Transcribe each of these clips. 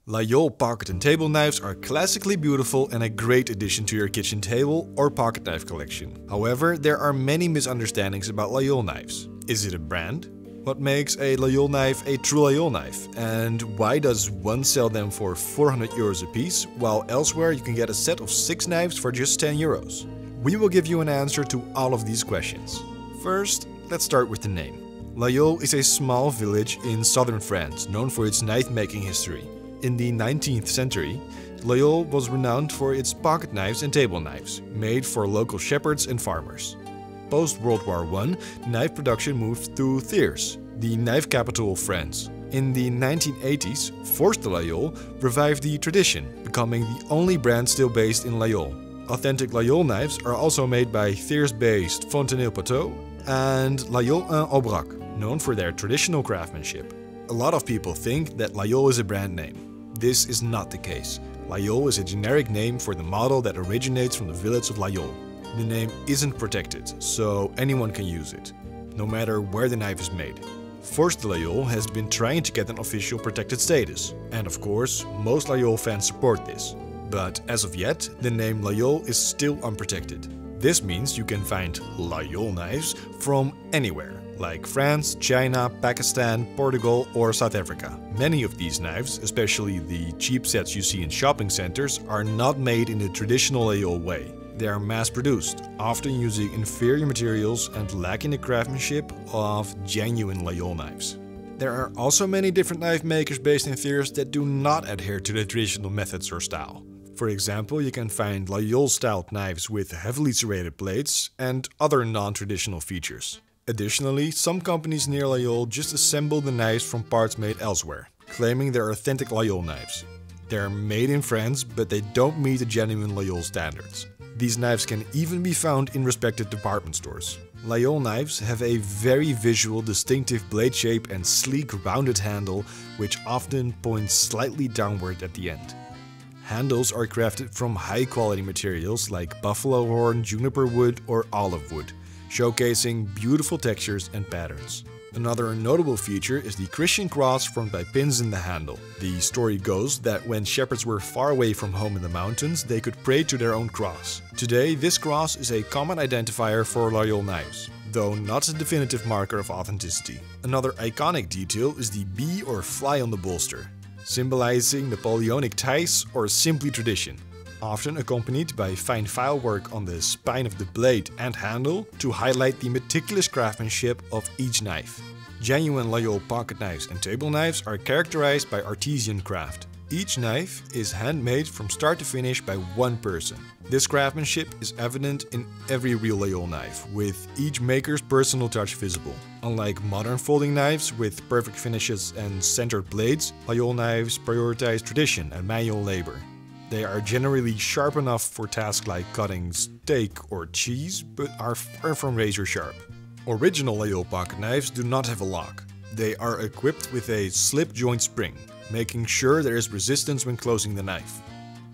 Laguiole pocket and table knives are classically beautiful and a great addition to your kitchen table or pocket knife collection. However, there are many misunderstandings about Laguiole knives. Is it a brand? What makes a Laguiole knife a true Laguiole knife? And why does one sell them for 400 euros a piece, while elsewhere you can get a set of 6 knives for just 10 euros? We will give you an answer to all of these questions. First, let's start with the name. Laguiole is a small village in southern France known for its knife-making history. In the 19th century, Laguiole was renowned for its pocket knives and table knives, made for local shepherds and farmers. Post-World War I, knife production moved to Thiers, the knife capital of France. In the 1980s, Force de Laguiole revived the tradition, becoming the only brand still based in Laguiole. Authentic Laguiole knives are also made by Thiers-based Fontenay Pataud and Laguiole en Aubrac, known for their traditional craftsmanship. A lot of people think that Laguiole is a brand name. This is not the case. Laguiole is a generic name for the model that originates from the village of Laguiole. The name isn't protected, so anyone can use it, no matter where the knife is made. Force de Laguiole has been trying to get an official protected status, and of course, most Laguiole fans support this. But as of yet, the name Laguiole is still unprotected. This means you can find Laguiole knives from anywhere, like France, China, Pakistan, Portugal or South Africa. Many of these knives, especially the cheap sets you see in shopping centers, are not made in the traditional Laguiole way. They are mass-produced, often using inferior materials and lacking the craftsmanship of genuine Laguiole knives. There are also many different knife makers based in Thiers that do not adhere to the traditional methods or style. For example, you can find Laguiole-styled knives with heavily serrated blades and other non-traditional features. Additionally, some companies near Laguiole just assemble the knives from parts made elsewhere, claiming they're authentic Laguiole knives. They're made in France, but they don't meet the genuine Laguiole standards. These knives can even be found in respected department stores. Laguiole knives have a very visual, distinctive blade shape and sleek, rounded handle, which often points slightly downward at the end. Handles are crafted from high-quality materials like buffalo horn, juniper wood or olive wood, showcasing beautiful textures and patterns. Another notable feature is the Christian cross formed by pins in the handle. The story goes that when shepherds were far away from home in the mountains, they could pray to their own cross. Today, this cross is a common identifier for Laguiole knives, though not a definitive marker of authenticity. Another iconic detail is the bee or fly on the bolster, symbolizing Napoleonic ties or simply tradition, often accompanied by fine file work on the spine of the blade and handle to highlight the meticulous craftsmanship of each knife. Genuine Laguiole pocket knives and table knives are characterized by artisan craft. Each knife is handmade from start to finish by one person. This craftsmanship is evident in every real Laguiole knife, with each maker's personal touch visible. Unlike modern folding knives with perfect finishes and centered blades, Laguiole knives prioritize tradition and manual labor. They are generally sharp enough for tasks like cutting steak or cheese, but are far from razor sharp. Original Laguiole pocket knives do not have a lock. They are equipped with a slip joint spring, making sure there is resistance when closing the knife.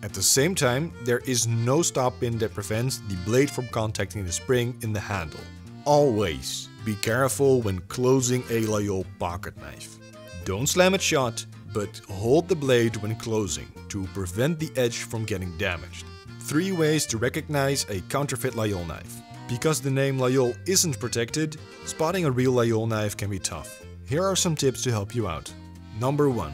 At the same time, there is no stop pin that prevents the blade from contacting the spring in the handle. Always be careful when closing a Laguiole pocket knife. Don't slam it shut, but hold the blade when closing to prevent the edge from getting damaged. 3 ways to recognize a counterfeit Laguiole knife. Because the name Laguiole isn't protected, spotting a real Laguiole knife can be tough. Here are some tips to help you out. Number 1.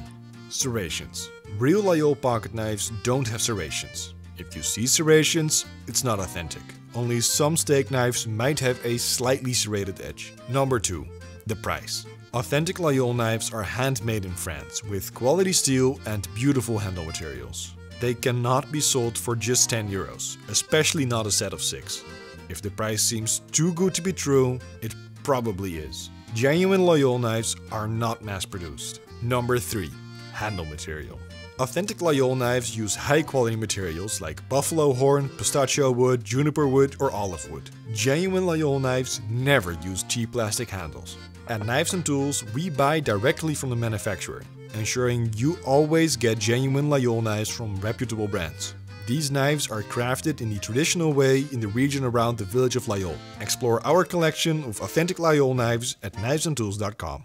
Serrations. Real Laguiole pocket knives don't have serrations. If you see serrations, it's not authentic. Only some steak knives might have a slightly serrated edge. Number 2. The price. Authentic Laguiole knives are handmade in France with quality steel and beautiful handle materials. They cannot be sold for just 10 euros, especially not a set of 6. If the price seems too good to be true, it probably is. Genuine Laguiole knives are not mass-produced. Number 3. Handle material. Authentic Laguiole knives use high-quality materials like buffalo horn, pistachio wood, juniper wood or olive wood. Genuine Laguiole knives never use cheap plastic handles. At Knives and Tools, we buy directly from the manufacturer, ensuring you always get genuine Laguiole knives from reputable brands. These knives are crafted in the traditional way in the region around the village of Laguiole. Explore our collection of authentic Laguiole knives at knivesandtools.com.